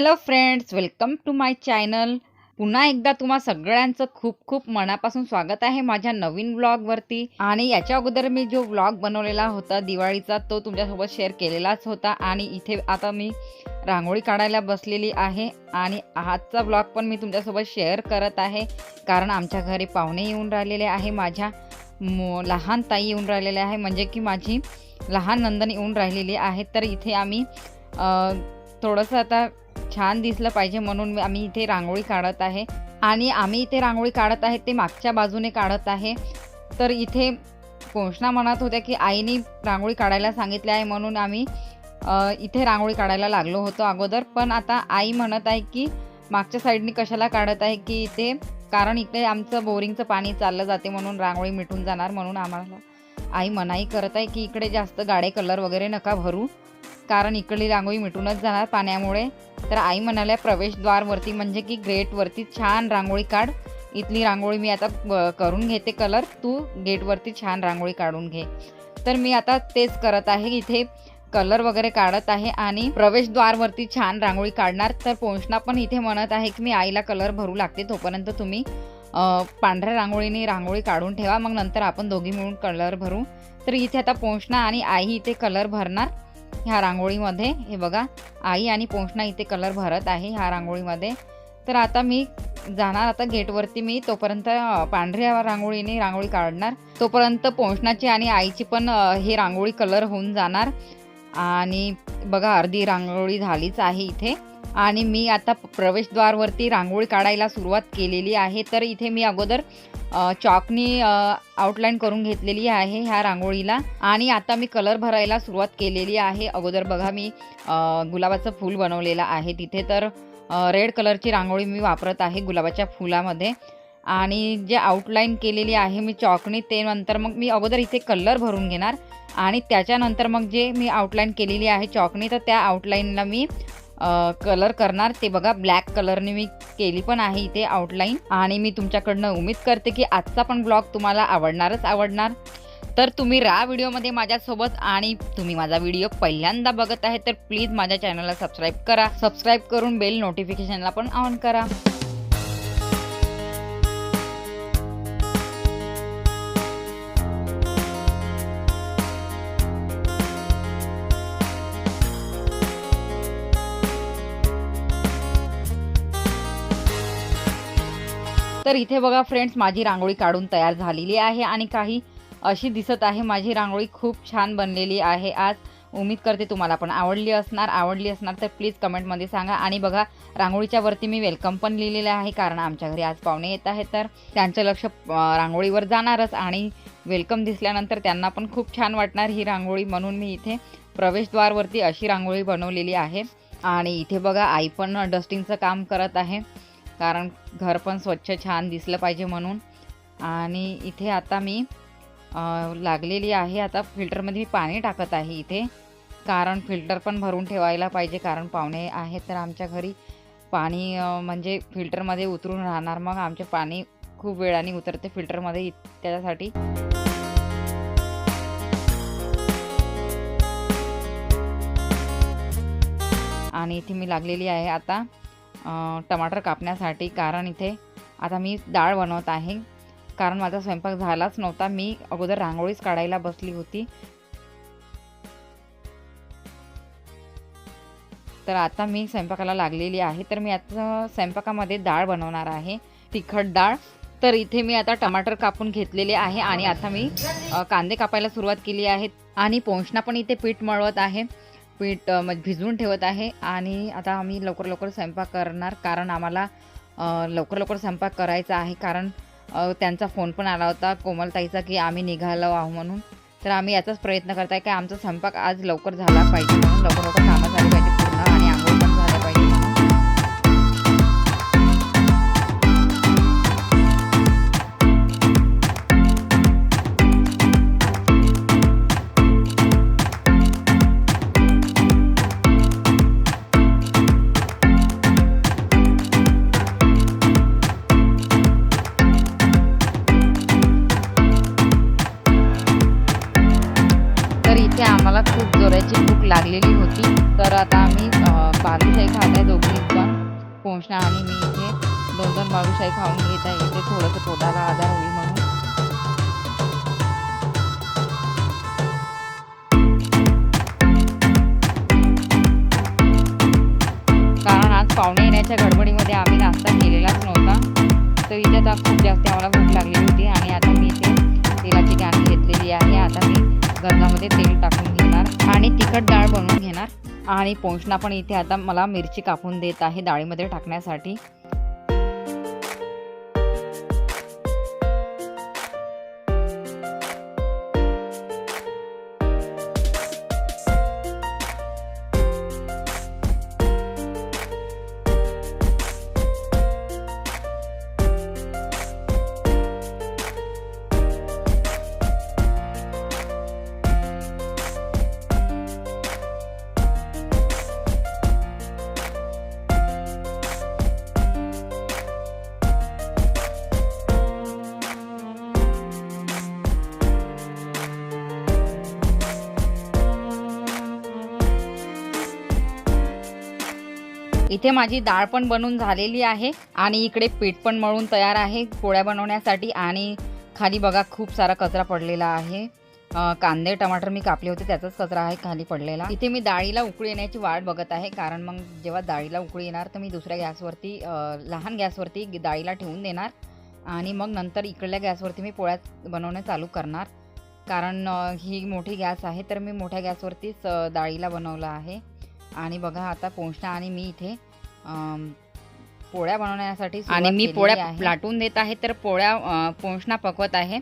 Hello friends, welcome to my channel. पुन्हा एकदा तुम्हा सगळ्यांचं खूप खूप मनापासून स्वागत आहे माझ्या नवीन व्लॉगवरती. आणि याच्या अगोदर मी जो व्लॉग बनवलेला होता दिवाळीचा तो तुमच्यासोबत शेअर केलेलाच होता. आणि इथे आता मी रांगोळी काढायला बसलेली आहे आणि आजचा व्लॉग पण मी तुमच्यासोबत शेअर करत आहे, कारण आमच्या घरी पाहुणे येऊन राहिलेले आहे. माझ्या लहान ताई येऊन राहिलेले आहे, म्हणजे की माझी लहान नंदन येऊन राहिलेली आहे. तर इथे आम्ही थोडंसं आता छान दिसलं पाहिजे म्हणून आम्ही इथे रांगोळी काढत आहे. आणि आम्ही इथे रांगोळी काढत आहे ते मागच्या बाजूने काढत आहे. तर इथे पोषणा म्हणत होत्या की आईने रांगोळी काढायला सांगितले आहे, म्हणून आम्ही इथे रांगोळी काढायला लागलो होतो अगोदर. पण आता आई म्हणत आहे की मागच्या साईडने कशाला काढत आहे की इथे, कारण इकडे आमचं बोरिंगचं पाणी चाललं जाते म्हणून रांगोळी मिटून जाणार, म्हणून आम्हाला आई मनाई करत आहे की इकडे जास्त गाडे कलर वगैरे नका भरू, कारण इकडली रांगोळी मिटूनच जाणार पाण्यामुळे. तर आई म्हणाल्या प्रवेशद्वारवरती म्हणजे की गेटवरती छान रांगोळी काढ. इथली रांगोळी मी आता करून घेते कलर, तू गेटवरती छान रांगोळी काढून घे. तर मी आता तेच करत आहे, इथे कलर वगैरे काढत आहे आणि प्रवेशद्वारवरती छान रांगोळी काढणार. तर पोषणा पण इथे म्हणत आहे की मी आईला कलर भरू लागते, तोपर्यंत तुम्ही पांढऱ्या रांगोळीने रांगोळी काढून ठेवा, मग नंतर आपण दोघी मिळून कलर भरू. तर इथे आता पोषणा आणि आई इथे कलर भरणार ह्या रांगोळीमध्ये. हे बघा, आई आणि पोषणा इथे कलर भरत आहे ह्या रांगोळीमध्ये. तर आता मी जाणार आता गेटवरती, मी तोपर्यंत पांढऱ्या रांगोळीने रांगोळी काढणार, तोपर्यंत पोषणाची आणि आईची पण हे रांगोळी कलर होऊन जाणार. आणि बघा, अर्धी रांगोळी झालीच आहे इथे. आणि मी आता प्रवेशद्वारवरती रांगोळी काढायला सुरुवात केलेली आहे. तर इथे मी अगोदर चॉकनी आउटलाईन करून घेतलेली आहे ह्या रांगोळीला, आणि आता मी कलर भरायला सुरुवात केलेली आहे. अगोदर बघा, मी गुलाबाचं फूल बनवलेलं आहे तिथे. तर रेड कलरची रांगोळी मी वापरत आहे गुलाबाच्या फुलामध्ये. आणि जे आउटलाईन केलेली आहे मी चॉकनी, ते नंतर मग मी अगोदर इथे कलर भरून घेणार आणि त्याच्यानंतर मग जे मी आउटलाईन केलेली आहे चॉकनी, तर त्या आउटलाईनला मी कलर करणार. ते बघा, ब्लॅक कलरने मी केली पण आहे इथे आउटलाईन. आणि मी तुमच्याकडनं उम्मीद करते की आजचा पण ब्लॉग तुम्हाला आवडणार. तर तुम्ही राहा व्हिडिओमध्ये माझ्यासोबत. आणि तुम्ही माझा व्हिडिओ पहिल्यांदा बघत आहे तर प्लीज माझ्या चॅनलला सबस्क्राईब करा. सबस्क्राईब करून बेल नोटिफिकेशनला पण ऑन करा. तर इथे बघा फ्रेंड्स, माझी रांगोळी काढून तयार झालेली आहे आणि काही अशी दिसत आहे. माझी रांगोळी खूप छान बनलेली आहे आज. उम्मीद करते तुम्हाला पण आवडली असणार तर प्लीज कमेंटमध्ये सांगा. आणि बघा, रांगोळीच्या वरती मी वेलकम पण लिहिलेलं आहे, कारण आमच्या घरी आज पाहुणे येत आहेत तर त्यांचं लक्ष रांगोळीवर जाणारच. आणि वेलकम दिसल्यानंतर त्यांना पण खूप छान वाटणार ही रांगोळी, म्हणून मी इथे प्रवेशद्वारवरती अशी रांगोळी बनवलेली आहे. आणि इथे बघा, आई पण डस्टिंगचं काम करत आहे, कारण घर पण स्वच्छ छान दिसलं पाहिजे म्हणून. आणि इथे आता मी लागलेली आहे, आता फिल्टरमध्ये मी पाणी टाकत आहे इथे, कारण फिल्टर पण भरून ठेवायला पाहिजे, कारण पाहुणे आहेत तर आमच्या घरी पाणी म्हणजे फिल्टरमध्ये उतरून राहणार, मग आमचे पाणी खूप वेळाने उतरते फिल्टरमध्ये, त्याच्यासाठी. आणि इथे मी लागलेली आहे आता टमाटर कापण्यासाठी, कारण इथे आता मी डाळ बनवत आहे, कारण माझा स्वयंपाक झालाच नव्हता. मी अगोदर रांगोळीच काढायला बसली होती. तर आता मी स्वयंपाकाला लागलेली आहे. तर मी आता स्वयंपाकामध्ये डाळ बनवणार आहे, तिखट डाळ. तर इथे मी आता टमाटर कापून घेतलेले आहे आणि आता मी कांदे कापायला सुरुवात केली आहे. आणि पोषणा पण इथे पीठ मळवत आहे, पीठ भिजवून ठेवत आहे. आणि आता आम्ही लवकर स्वयंपाक करणार, कारण आम्हाला लवकर स्वयंपाक करायचा आहे, कारण त्यांचा फोन पण आला होता कोमलताईचा की आम्ही निघालो आहो म्हणून. तर आम्ही याचाच प्रयत्न करत आहे की आमचा स्वयंपाक आज लवकर झाला पाहिजे, म्हणून लवकर कामं झाली पाहिजे पूर्ण, आणि आंघोळ पण झाल्या पाहिजे म्हणून. आम्हाला खूप जोराची भूक लागलेली होती, पोषणा आणि मी इथे 2-2 बालुशाही खाऊन घेत आहे. इथे थोडंसं पोटाला आधार होईल म्हणून. कारण आज पाहुणे येण्याच्या गडबडीमध्ये आम्ही नाश्ता केलेलाच नव्हता. तर इथे आता खूप जास्त आम्हाला भूक लागली होती आणि आता मी इथे तेलाची कॅन घेतलेली आहे. आता मी गंगामध्ये तेल टाकून घेणार आणि तिखट डाळ बनवून घेणार. आणि पोषणा पण इथे आता मला मिरची कापून देत आहे डाळीमध्ये टाकण्यासाठी. इथे माझी डाळ पण बनवून झालेली आहे आणि इकडे पीठ पण मळून तयार आहे पोळ्या बनवण्यासाठी. आणि खाली बघा खूप सारा कचरा पडलेला आहे. कांदे टमाटर मी कापले होते त्याचाच कचरा आहे खाली पडलेला. इथे मी डाळीला उकळी येण्याची वाट बघत आहे. कारण मग जेव्हा डाळीला उकळी येणार तर मी दुसऱ्या गॅसवरती लहान गॅसवरती डाळीला ठेवून देणार आणि मग नंतर इकडल्या गॅसवरती मी पोळ्या बनवणं चालू करणार. कारण ही मोठी गॅस आहे तर मी मोठ्या गॅसवरतीच डाळीला बनवलं आहे. आणि बघा आता पोषणा आणि मी इथे पोळ्या बनवण्यासाठी आणि मी पोळ्या लाटून देत आहे. तर पोळ्या पोषणा पकवत आहे.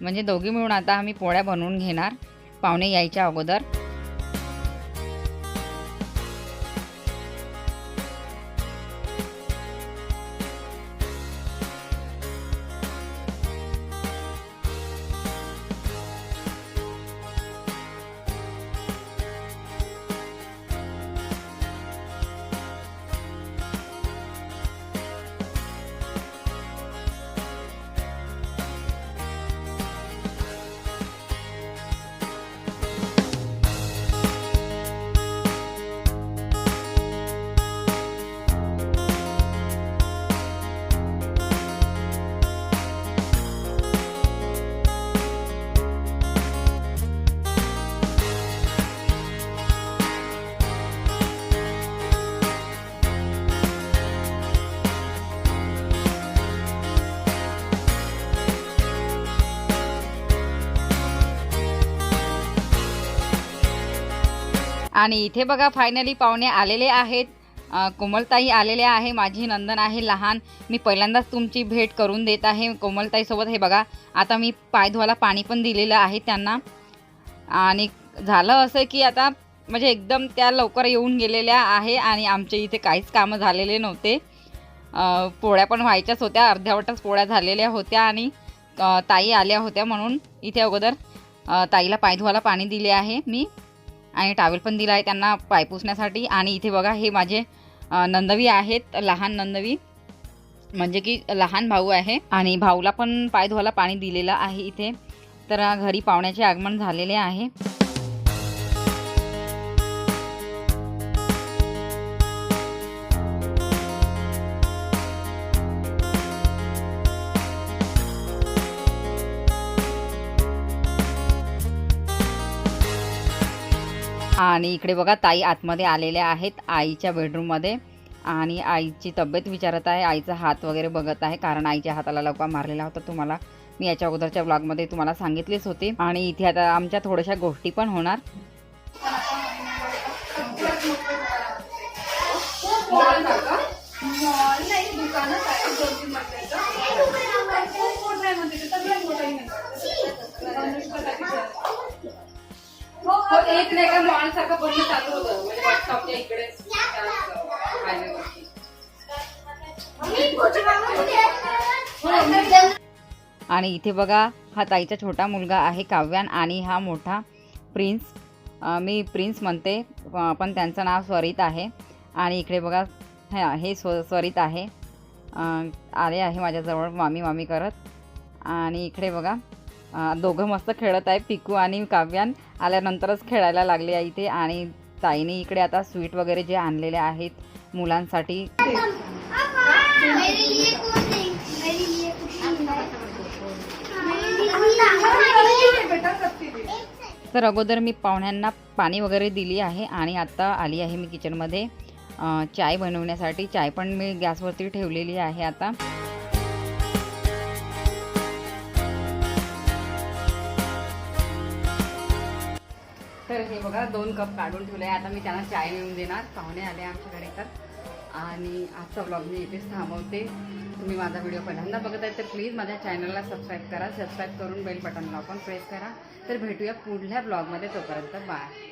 म्हणजे दोघी मिळून आता आम्ही पोळ्या बनवून घेणार पाहुणे यायच्या अगोदर. आणि इथे बघा फायनली पाहुणे आलेले आहेत. कोमलताई आलेले आहे. माझी नंदन आहे लहान. मी पहिल्यांदाच तुमची भेट करून देत आहे कोमलताईसोबत. हे बघा आता मी पाय धुवायला पाणी पण दिलेलं आहे त्यांना. आणि झालं असं की आता म्हणजे एकदम त्या लवकर येऊन गेलेल्या आहे आणि आमच्या इथे काहीच कामं झालेले नव्हते. पोळ्या पण व्हायच्याच होत्या. अर्ध्यावटच पोळ्या झालेल्या होत्या आणि ताई आल्या होत्या म्हणून इथे अगोदर ताईला पाय धुवायला पाणी दिले आहे मी आणि टावेल पण दिला आहे त्यांना पाय पुसण्यासाठी. आणि इथे बघा हे माझे नंदवी आहेत, लहान नंदवी म्हणजे की लहान भाऊ आहे आणि भाऊला पण पाय धुवायला पाणी दिलेलं आहे इथे. तर घरी पाहुण्याचे आगमन झालेले आहे. आणि इकडे बघा ताई आतमध्ये आलेल्या आहेत आईच्या बेडरूममध्ये आणि आईची तब्येत विचारत आहे. आईचा हात वगैरे बघत आहे कारण आईच्या हाताला लकवा मारलेला होता. तुम्हाला मी याच्या अगोदरच्या ब्लॉगमध्ये तुम्हाला सांगितलेच होते. आणि इथे आता आमच्या थोड्याशा गोष्टी पण होणार. एक नाही का मॉल सारखं बनणं चालू होतं म्हणजे व्हॉट्सअपच्या इकडे. आणि इथे बघा हा ताईचा छोटा मुलगा आहे काव्यान आणि हा मोठा प्रिन्स. मी प्रिन्स म्हणते पण त्यांचं नाव स्वरित आहे. आणि इकडे बघा हे स्वरित आहे, आले आहे माझ्याजवळ मामी मामी करत. आणि इकडे बघा दोघं मस्त खेळत आहे. पिकू आणि काव्यान आल्यानंतरच खेळायला लागले आहे इथे. आणि ताईने इकडे आता स्वीट वगैरे जे आणलेले आहेत मुलांसाठी मेरे लिए कौन नहीं, मेरे लिए कुछ तर अगोदर मी पाहुण्यांना पाणी वगैरे दिली आहे आणि आता आली आहे मी किचनमध्ये चाय बनवण्यासाठी. चाय पण मी गॅसवरती ठेवलेली आहे आता. तर हे बघा 2 कप काढून ठेवले आहे. आता मी त्यांना चाय नेऊन देणार. पाहुणे आले आमच्याकडे तर. आणि आजचा व्लॉग मी इथेच थांबवते. तुम्ही माझा व्हिडिओ पहिल्यांदा बघत आहे तर प्लीज माझ्या चॅनलला सबस्क्राईब करा. सबस्क्राईब करून बेल बटनला पण प्रेस करा. तर भेटूया पुढल्या ब्लॉगमध्ये. तोपर्यंत बाय.